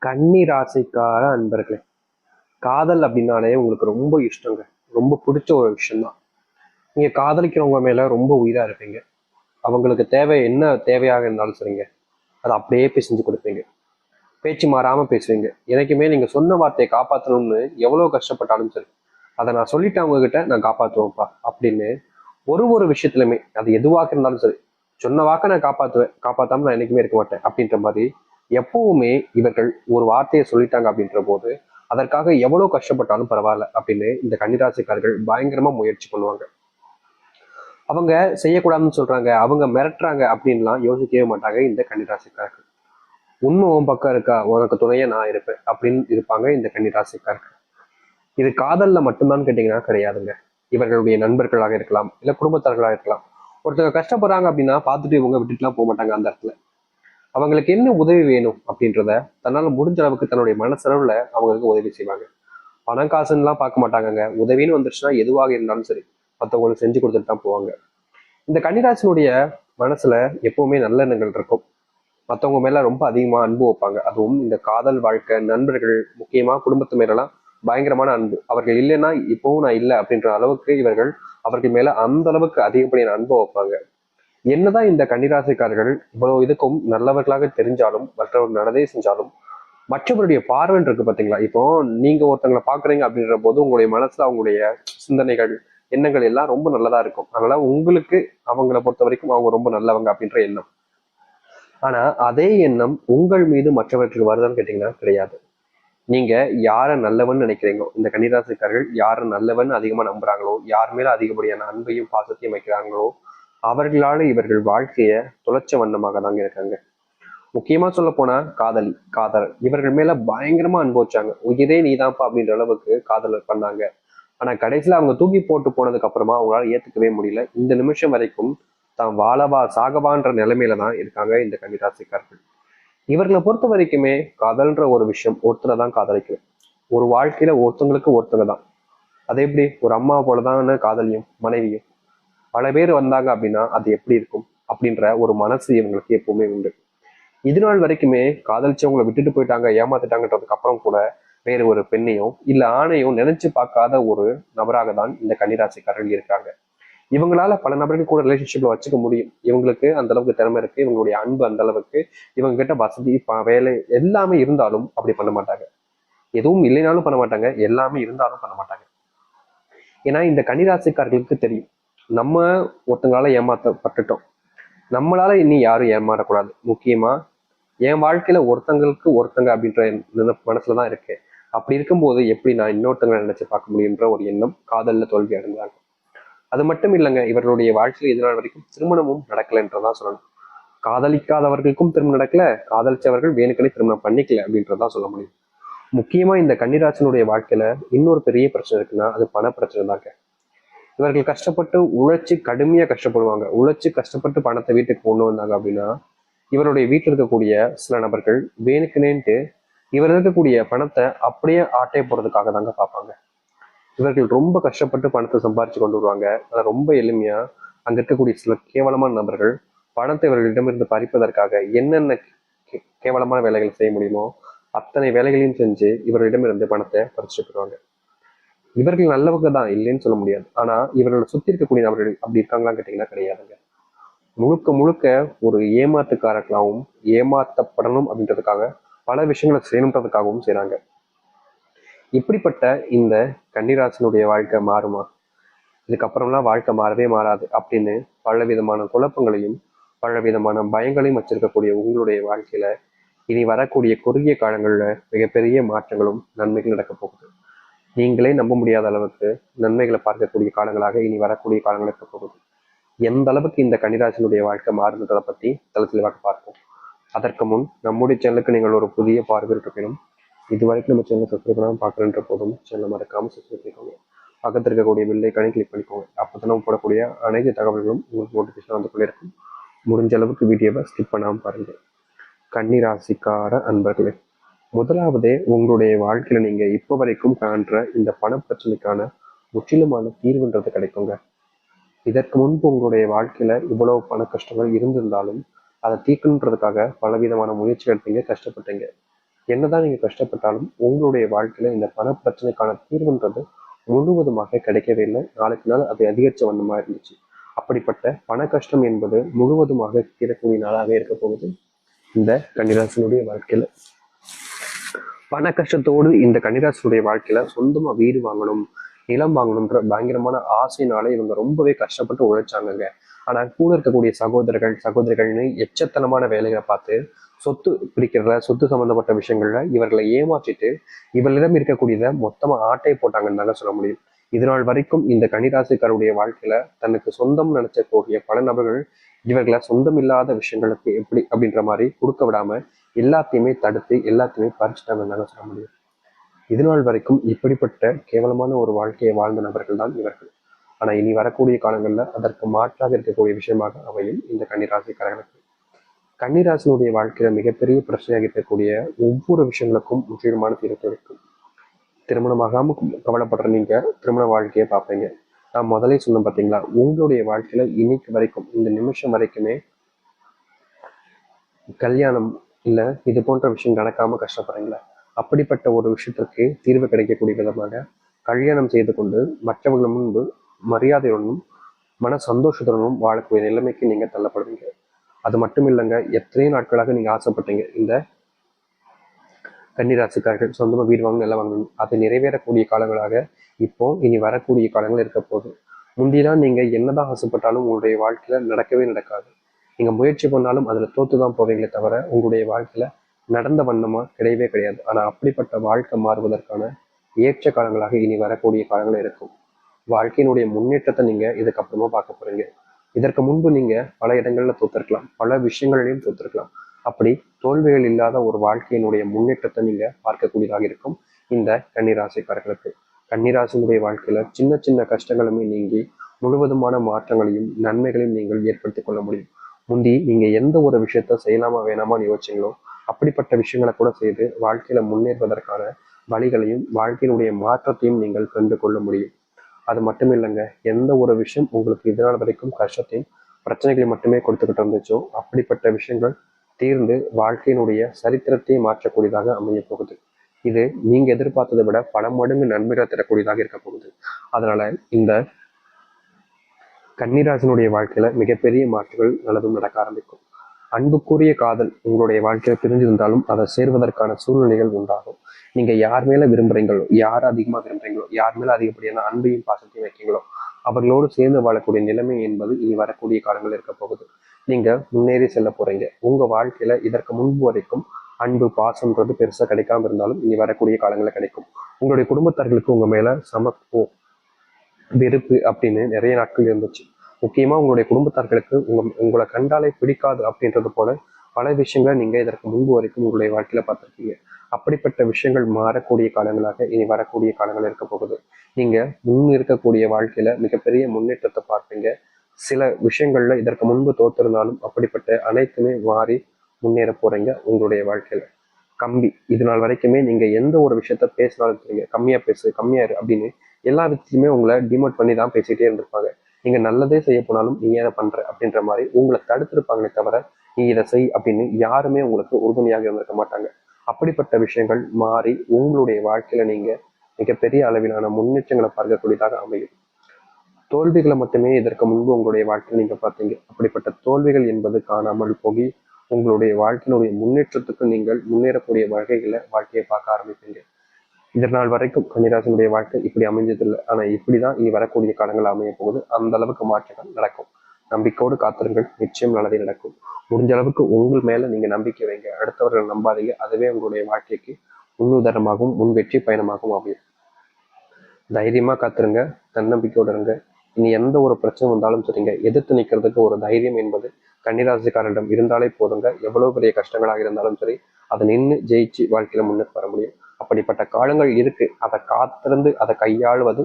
கன்னி ராசிக்கார அன்பர்களே, காதல் அப்படின்னாலே உங்களுக்கு ரொம்ப இஷ்டங்க. ரொம்ப பிடிச்ச ஒரு விஷயம்தான். நீங்க காதலிக்கிறவங்க மேல ரொம்ப உயிரா இருப்பீங்க. அவங்களுக்கு தேவை என்ன தேவையாக இருந்தாலும் சரிங்க, அதை அப்படியே போய் செஞ்சு கொடுப்பீங்க. பேச்சு மாறாம பேசுவீங்க. எனக்குமே நீங்க சொன்ன வார்த்தையை காப்பாற்றணும்னு எவ்வளவு கஷ்டப்பட்டாலும் சரி, அதை நான் சொல்லிட்டேன் அவங்க கிட்ட, நான் காப்பாற்றுவேன்ப்பா அப்படின்னு ஒரு ஒரு விஷயத்துலையுமே, அது எதுவாக இருந்தாலும் சரி, சொன்ன வாக்க நான் காப்பாற்றுவேன், காப்பாத்தாம நான் என்னைக்குமே இருக்க மாட்டேன் அப்படின்ற மாதிரி எப்பவுமே இவர்கள் ஒரு வார்த்தையை சொல்லிட்டாங்க அப்படின்ற போது அதற்காக எவ்வளவு கஷ்டப்பட்டாலும் பரவாயில்ல அப்படின்னு இந்த கன்னிராசிக்காரர்கள் பயங்கரமா முயற்சி பண்ணுவாங்க. அவங்க செய்யக்கூடாதுன்னு சொல்றாங்க, அவங்க மிரட்டுறாங்க அப்படின்லாம் யோசிக்கவே மாட்டாங்க இந்த கன்னிராசிக்காரர்கள். உண்மை உன் பக்கம் இருக்கா, உனக்கு துணையா நான் இருப்பேன் அப்படின்னு இருப்பாங்க இந்த கன்னிராசிக்காரர்கள். இது காதல்ல மட்டும்தான் கேட்டீங்கன்னா கிடையாதுங்க. இவர்களுடைய நண்பர்களாக இருக்கலாம், இல்ல குடும்பத்தார்களாக இருக்கலாம். ஒருத்தங்க கஷ்டப்படுறாங்க அப்படின்னா பார்த்துட்டு இவங்க விட்டுட்டுலாம் போக மாட்டாங்க. அந்த இடத்துல அவங்களுக்கு என்ன உதவி வேணும் அப்படின்றத தன்னால முடிஞ்ச அளவுக்கு தன்னுடைய மனசளவுல அவங்களுக்கு உதவி செய்வாங்க. பணம் காசுன்னெலாம் பார்க்க மாட்டாங்கங்க. உதவின்னு வந்துருச்சுன்னா எதுவாக இருந்தாலும் சரி, மற்றவங்களுக்கு செஞ்சு கொடுத்துட்டு தான் போவாங்க. இந்த கன்னிராசினுடைய மனசுல எப்பவுமே நல்லெண்ணங்கள் இருக்கும். மற்றவங்க மேல ரொம்ப அதிகமா அன்பு வைப்பாங்க. அதுவும் இந்த காதல் வாழ்க்கை, நண்பர்கள், முக்கியமா குடும்பத்து மேலெல்லாம் பயங்கரமான அன்பு. அவர்கள் இல்லைன்னா இப்பவும் நான் இல்லை அப்படின்ற அளவுக்கு இவர்கள் அவர்கள் மேல அந்த அளவுக்கு அதிகப்படியான அன்பு வைப்பாங்க. என்னதான் இந்த கன்னிராசிக்காரர்கள் இவ்வளவு இதுக்கும் நல்லவர்களாக தெரிஞ்சாலும், மற்றவர்கள் நல்லதே செஞ்சாலும், மற்றவருடைய பார்வைன்னு இருக்கு பாத்தீங்களா? இப்போ நீங்க ஒருத்தங்களை பாக்குறீங்க அப்படின்ற போது உங்களுடைய மனசுல அவங்களுடைய சிந்தனைகள், எண்ணங்கள் எல்லாம் ரொம்ப நல்லதா இருக்கும். அதனால உங்களுக்கு அவங்கள பொறுத்த வரைக்கும் அவங்க ரொம்ப நல்லவங்க அப்படின்ற எண்ணம். ஆனா அதே எண்ணம் உங்கள் மீது மற்றவர்களுக்கு வருதான்னு கேட்டீங்கன்னா கிடையாது. நீங்க யார நல்லவன் நினைக்கிறீங்களோ, இந்த கன்னிராசிக்காரர்கள் யார நல்லவன் அதிகமா நம்புறாங்களோ, யார் மேல அதிகப்படியான அன்பையும் பாசத்தையும் வைக்கிறாங்களோ, அவர்களால இவர்கள் வாழ்க்கைய தொலைச்ச வண்ணமாக தாங்க இருக்காங்க. முக்கியமா சொல்ல போனா காதலி, காதலர் இவர்கள் மேல பயங்கரமா அன்பு வச்சாங்க. உயிரே நீதான்ப்பா அப்படின்ற அளவுக்கு காதலர் பண்ணாங்க. ஆனா கடைசியில அவங்க தூக்கி போட்டு போனதுக்கு அப்புறமா அவங்களால ஏத்துக்கவே முடியல. இந்த நிமிஷம் வரைக்கும் தான் வாழவா சாகவான்ற நிலைமையில தான் இருக்காங்க இந்த கன்னிராசிக்காரர்கள். இவர்களை பொறுத்த வரைக்குமே காதல்ன்ற ஒரு விஷயம் ஒருத்தரை தான் காதலிக்கும். ஒரு வாழ்க்கையில ஒருத்தங்களுக்கு ஒருத்தங்க தான். அது எப்படி ஒரு அம்மா போலதான் காதலியும் மனைவியும். பல பேர் வந்தாங்க அப்படின்னா அது எப்படி இருக்கும் அப்படின்ற ஒரு மனசு இவங்களுக்கு எப்பவுமே உண்டு. இது நாள் வரைக்குமே காதலிச்சவங்களை விட்டுட்டு போயிட்டாங்க, ஏமாத்திட்டாங்கன்றதுக்கு அப்புறம் கூட வேறு ஒரு பெண்ணையும் இல்ல ஆணையும் நினைச்சு பார்க்காத ஒரு நபராக தான் இந்த கன்னிராசிக்காரர்கள் இருக்காங்க. இவங்களால பல நபர்கள் கூட ரிலேஷன்ஷிப்ல வச்சுக்க முடியும். இவங்களுக்கு அந்த அளவுக்கு திறமை இருக்கு, இவங்களுடைய அன்பு அந்த அளவுக்கு, இவங்க கிட்ட வசதி வேலை எல்லாமே இருந்தாலும் அப்படி பண்ண மாட்டாங்க. எதுவும் இல்லைனாலும் பண்ண மாட்டாங்க, எல்லாமே இருந்தாலும் பண்ண மாட்டாங்க. ஏன்னா இந்த கன்னிராசிக்காரர்களுக்கு தெரியும், நம்ம ஒருத்தங்களால ஏமாத்தப்பட்டுட்டோம், நம்மளால இனி யாரும் ஏமாறக்கூடாது. முக்கியமா என் வாழ்க்கையில ஒருத்தங்களுக்கு ஒருத்தங்க அப்படின்ற மனசுலதான் இருக்கு. அப்படி இருக்கும்போது எப்படி நான் இன்னொருத்தங்களை நினைச்சு பார்க்க முடியுன்ற ஒரு எண்ணம் காதல்ல தோல்வி அடைந்தாங்க. அது மட்டும் இல்லைங்க, இவர்களுடைய வாழ்க்கையில் இதனால் வரைக்கும் திருமணமும் நடக்கலைன்றதான் சொல்லணும். காதலிக்காதவர்களுக்கும் திருமணம் நடக்கல, காதலிச்சவர்கள் வேணுக்கனே திருமணம் பண்ணிக்கல அப்படின்றதான் சொல்ல முடியும். முக்கியமா இந்த கன்னிராசனுடைய வாழ்க்கையில இன்னொரு பெரிய பிரச்சனை இருக்குன்னா அது பண பிரச்சனை தாங்க. இவர்கள் கஷ்டப்பட்டு உழைச்சி கடுமையா கஷ்டப்படுவாங்க. உழைச்சி கஷ்டப்பட்டு பணத்தை வீட்டுக்கு கொண்டு வந்தாங்க அப்படின்னா இவருடைய வீட்டில் இருக்கக்கூடிய சில நபர்கள் வேணுக்குனேன்ட்டு இவர் இருக்கக்கூடிய பணத்தை அப்படியே ஆட்டை போறதுக்காக தாங்க பார்ப்பாங்க. இவர்கள் ரொம்ப கஷ்டப்பட்டு பணத்தை சம்பாரிச்சு கொண்டு வருவாங்க. ஆனா ரொம்ப எளிமையா அங்க இருக்கக்கூடிய சில கேவலமான நபர்கள் பணத்தை இவர்களிடமிருந்து பறிப்பதற்காக என்னென்ன கேவலமான வேலைகள் செய்ய முடியுமோ அத்தனை வேலைகளையும் செஞ்சு இவர்களிடமிருந்து பணத்தை பறிச்சுட்டு போயிடுவாங்க. இவர்கள் நல்லவங்க தான், இல்லைன்னு சொல்ல முடியாது. ஆனா இவர்களை சுத்தி இருக்கக்கூடிய நபர்கள் அப்படி இருக்காங்களான்னு கேட்டீங்கன்னா கிடையாதுங்க. முழுக்க முழுக்க ஒரு ஏமாத்துக்காரர்களாகவும் ஏமாத்தப்படணும் அப்படின்றதுக்காக பல விஷயங்களை செய்யணுன்றதுக்காகவும் செய்றாங்க. இப்படிப்பட்ட இந்த கன்னிராசனுடைய வாழ்க்கை மாறுமா? இதுக்கப்புறம்லாம் வாழ்க்கை மாறவே மாறாது அப்படின்னு பல விதமான குழப்பங்களையும் பல விதமான பயங்களையும் வச்சிருக்கக்கூடிய உங்களுடைய வாழ்க்கையில இனி வரக்கூடிய குறுகிய காலங்கள்ல மிகப்பெரிய மாற்றங்களும் நன்மைகள் நடக்க போகுது. நீங்களே நம்ப முடியாத அளவுக்கு நன்மைகளை பார்க்கக்கூடிய காலங்களாக இனி வரக்கூடிய காலங்கள் இருக்க போகுது. எந்த அளவுக்கு இந்த கன்னிராசினுடைய வாழ்க்கை மாறுன்றதை பத்தி தெளிவாக பார்ப்போம். அதற்கு முன் நம்முடைய சேனலுக்கு நீங்கள் ஒரு புதிய பார்வை இருக்கணும். இது வரைக்கும் நம்ம சேனல் சப்ஸ்கிரைப் பண்ணாமல் பார்க்குறன்ற போதும் சேனலை மறக்காமல் சப்ஸ்கிரைப் பண்ணிக்கோங்க. பக்கத்தில் இருக்கக்கூடிய பெல்லைக்கானே கிளிக் பண்ணிக்கோங்க. அப்போ தான் நம்ம போடக்கூடிய அனைத்து தகவல்களும் உங்களுக்கு நோட்டிஃபிகேஷன் வந்து கொண்டே இருக்கும். முடிஞ்ச அளவுக்கு வீடியோவை ஸ்கிப் பண்ணாமல் பாருங்க. கன்னிராசிக்கார அன்பர்களே, முதலாவதே உங்களுடைய வாழ்க்கையில நீங்க இப்போ வரைக்கும் காண்ற இந்த பண பிரச்சனைக்கான முற்றிலுமான தீர்வுன்றது கிடைக்குங்க. இதற்கு முன்பு உங்களுடைய வாழ்க்கையில இவ்வளவு பண கஷ்டங்கள் இருந்திருந்தாலும் அதை தீர்க்கணுன்றதுக்காக பலவிதமான முயற்சி எடுத்தீங்க, கஷ்டப்பட்டீங்க. என்னதான் நீங்க கஷ்டப்பட்டாலும் உங்களுடைய வாழ்க்கையில இந்த பண பிரச்சனைக்கான தீர்வுன்றது முழுவதுமாக கிடைக்கவே இல்லை. நாளுக்கு நாள் அது அதிகரிச்ச வண்ணமா இருந்துச்சு. அப்படிப்பட்ட பண கஷ்டம் என்பது முழுவதுமாக தீரக்கூடிய நாளாக இருக்க போகுது இந்த கன்னிராசினுடைய வாழ்க்கையில. பண கஷ்டத்தோடு இந்த கன்னிராசினுடைய வாழ்க்கையில சொந்தமா வீடு வாங்கணும், நிலம் வாங்கணும்ன்ற பயங்கரமான ஆசையினால இவங்க ரொம்பவே கஷ்டப்பட்டு உழைச்சாங்கங்க. ஆனா கூட இருக்கக்கூடிய சகோதரிகள்னு எச்சத்தனமான வேலைகளை பார்த்து சொத்து பிரிக்கிறத, சொத்து சம்பந்தப்பட்ட விஷயங்கள்ல இவர்களை ஏமாற்றிட்டு இவர்களிடம் இருக்கக்கூடியதை மொத்தமா ஆட்டையை போட்டாங்கன்னு தாங்க சொல்ல முடியும். இதனால் வரைக்கும் இந்த கன்னிராசிக்காருடைய வாழ்க்கையில தனக்கு சொந்தம் நினைச்சக்கூடிய பல நபர்கள் இவர்களை சொந்தம் இல்லாத விஷயங்களுக்கு எப்படி அப்படின்ற மாதிரி கொடுக்க விடாம எல்லாத்தையுமே தடுத்து எல்லாத்தையுமே பறிச்சுட்டாங்கன்னு தாங்க சொல்ல முடியும். இதுநாள் வரைக்கும் இப்படிப்பட்ட கேவலமான ஒரு வாழ்க்கையை வாழ்ந்த நபர்கள் தான் இவர்கள். ஆனா இனி வரக்கூடிய காலங்கள்ல அதற்கு மாற்றாக இருக்கக்கூடிய விஷயமாக அமையும் இந்த கன்னிராசிக்காரர்களுக்கு. கன்னிராசினுடைய வாழ்க்கையில மிகப்பெரிய பிரச்சனையாக இருக்கக்கூடிய ஒவ்வொரு விஷயங்களுக்கும் முற்றிலுமான தீர்வு இருக்கும். திருமணமாகாம கவலைப்படுற நீங்க திருமண வாழ்க்கையை பார்ப்பீங்க. நான் முதலே சொன்னேன் பார்த்தீங்களா, உங்களுடைய வாழ்க்கையில இன்னைக்கு வரைக்கும் இந்த நிமிஷம் வரைக்குமே கல்யாணம் இல்ல இது போன்ற விஷயம் நடக்காம கஷ்டப்படுறீங்களா? அப்படிப்பட்ட ஒரு விஷயத்திற்கு தீர்வு கிடைக்கக்கூடிய விதமாக கல்யாணம் செய்து கொண்டு மற்றவர்கள் முன்பு மரியாதையுடனும் மன சந்தோஷத்துடனும் வாழக்கூடிய நிலைமைக்கு நீங்க தள்ளப்படுவீங்க. அது மட்டும் இல்லைங்க, எத்தனை நாட்களாக நீங்க ஆசைப்பட்டீங்க இந்த கன்னிராசிக்காரர்கள் சொந்தமா வீடு வாங்கணும், நிலம் வாங்கணும், அது நிறைவேறக்கூடிய காலங்களாக இப்போ இனி வரக்கூடிய காலங்கள் இருக்க போகுது. முந்திலாம் நீங்க என்னதான் ஆசைப்பட்டாலும் உங்களுடைய வாழ்க்கையில நடக்கவே நடக்காது. நீங்க முயற்சி பண்ணாலும் அதுல தோத்துதான் போவீங்களே தவிர உங்களுடைய வாழ்க்கையில நடந்த வண்ணமா கிடையவே கிடையாது. ஆனா அப்படிப்பட்ட வாழ்க்கை மாறுவதற்கான ஏற்ற காலங்களாக இனி வரக்கூடிய காலங்கள் இருக்கும். வாழ்க்கையினுடைய முன்னேற்றத்தை நீங்க இதுக்கப்புறமா பார்க்க போறீங்க. இதற்கு முன்பு நீங்க பல இடங்கள்ல தோத்திருக்கலாம், பல விஷயங்களிலையும் தோத்திருக்கலாம். அப்படி தோல்விகள் இல்லாத ஒரு வாழ்க்கையினுடைய முன்னேற்றத்தை நீங்க பார்க்கக்கூடியதாக இருக்கும் இந்த கன்னிராசிக்காரர்களுக்கு. கன்னிராசினுடைய வாழ்க்கையில சின்ன சின்ன கஷ்டங்களுமே நீங்கி முழுவதுமான மாற்றங்களையும் நன்மைகளையும் நீங்கள் ஏற்படுத்திக் கொள்ள முடியும். முந்தி நீங்க எந்த ஒரு விஷயத்த செய்யலாமா வேணாமான்னு யோசிச்சீங்களோ அப்படிப்பட்ட விஷயங்களை கூட செய்து வாழ்க்கையில முன்னேறுவதற்கான வழிகளையும் வாழ்க்கையினுடைய மாற்றத்தையும் நீங்கள் கண்டு கொள்ள முடியும். அது மட்டும் இல்லைங்க, எந்த ஒரு விஷயம் உங்களுக்கு இதனால் வரைக்கும் கஷ்டத்தையும் பிரச்சனைகளை மட்டுமே கொடுத்துக்கிட்டு இருந்துச்சோ அப்படிப்பட்ட விஷயங்கள் தீர்ந்து வாழ்க்கையினுடைய சரித்திரத்தை மாற்றக்கூடியதாக அமைய போகுது. இது நீங்க எதிர்பார்த்ததை விட பல மடங்கு நன்மைகளை தரக்கூடியதாக இருக்க போகுது. அதனால இந்த கன்னிராசினுடைய வாழ்க்கையில மிகப்பெரிய மாற்றங்கள் நல்லதும் நடக்க ஆரம்பிக்கும். அன்புக்குரிய காதல் உங்களுடைய வாழ்க்கையில பிரிஞ்சிருந்தாலும் அதை சேர்வதற்கான சூழ்நிலைகள் உண்டாகும். நீங்க யார் மேல விரும்புறீங்களோ, யார் அதிகமா விரும்புறீங்களோ, யார் மேல அதிகப்படியான அன்பையும் பாசத்தையும் வைக்கீங்களோ அவர்களோடு சேர்ந்து வாழக்கூடிய நிலைமை என்பது இனி வரக்கூடிய காலங்கள் இருக்க போகுது. நீங்க முன்னேறி செல்ல போறீங்க. உங்க வாழ்க்கையில இதற்கு முன்பு வரைக்கும் அன்பு பாசம்ன்றது பெருசா கிடைக்காம இருந்தாலும் இனி வரக்கூடிய காலங்கள்ல கிடைக்கும். உங்களுடைய குடும்பத்தார்களுக்கு உங்க மேல வெறுப்பு அப்படின்னு நிறைய நாட்கள் இருந்துச்சு. முக்கியமா உங்களுடைய குடும்பத்தார்களுக்கு உங்களை கண்டாலே பிடிக்காது அப்படின்றது போல பல விஷயங்களை நீங்க இதற்கு முன்பு வரைக்கும் உங்களுடைய வாழ்க்கையில பார்த்திருக்கீங்க. அப்படிப்பட்ட விஷயங்கள் மாறக்கூடிய காலங்களாக இனி வரக்கூடிய காலங்கள் இருக்க போகுது. நீங்க முன் இருக்கக்கூடிய வாழ்க்கையில மிகப்பெரிய முன்னேற்றத்தை பார்ப்பீங்க. சில விஷயங்கள்ல இதற்கு முன்பு தோத்திருந்தாலும் அப்படிப்பட்ட அனைத்துமே மாறி முன்னேற போறீங்க உங்களுடைய வாழ்க்கையில. கம்பி இது நாள் வரைக்குமே நீங்க எந்த ஒரு விஷயத்த பேசினாலும் தெரியுங்க, கம்மியா பேசு கம்மியா இரு அப்படின்னு எல்லா விதத்தையுமே உங்களை டிமோட் பண்ணி தான் பேசிட்டே இருந்திருப்பாங்க. நீங்க நல்லதே செய்ய போனாலும் நீ ஏதை பண்ற அப்படின்ற மாதிரி உங்களை தடுத்திருப்பாங்களே தவிர நீ இதை செய் அப்படின்னு யாருமே உங்களுக்கு உறுதுணையாக இருந்திருக்க மாட்டாங்க. அப்படிப்பட்ட விஷயங்கள் மாறி உங்களுடைய வாழ்க்கையில நீங்க மிகப்பெரிய அளவிலான முன்னேற்றங்களை பார்க்கக்கூடியதாக அமையும். தோல்விகளை மட்டுமே இதற்கு முன்பு உங்களுடைய வாழ்க்கையில் நீங்க பார்த்தீங்க. அப்படிப்பட்ட தோல்விகள் என்பது காணாமல் போகி உங்களுடைய வாழ்க்கையினுடைய முன்னேற்றத்துக்கு நீங்கள் முன்னேறக்கூடிய வாழ்க்கையை பார்க்க ஆரம்பிப்பீங்க. இதனால் வரைக்கும் கன்னிராசினுடைய வாழ்க்கை இப்படி அமைஞ்சதில்லை. ஆனா இப்படிதான் இனி வரக்கூடிய காலங்கள் அமைய போகுது. அந்த அளவுக்கு மாற்றங்கள் நடக்கும். நம்பிக்கையோடு காத்திருங்கள், நிச்சயம் நல்லதே நடக்கும். முடிஞ்ச அளவுக்கு உங்கள் மேல நீங்க நம்பிக்கை வைங்க, அடுத்தவர்கள் நம்பாதீங்க. அதுவே உங்களுடைய வாழ்க்கைக்கு முன்னுதாரணமாகவும் முன் வெற்றி பயணமாகவும் அமையும். தைரியமா காத்துருங்க, தன்னம்பிக்கையோட இருங்க. இனி எந்த ஒரு பிரச்சனை வந்தாலும் சரிங்க, எதிர்த்து நிற்கிறதுக்கு ஒரு தைரியம் என்பது கன்னிராசிக்காரரிடம் இருந்தாலே போதுங்க. எவ்வளவு பெரிய கஷ்டங்களாக இருந்தாலும் சரி அதை நின்று ஜெயிச்சு வாழ்க்கையில முன்னுக்கு வர முடியும். அப்படிப்பட்ட காலங்கள் இருக்கு. அதை காத்திருந்து அதை கையாளுவது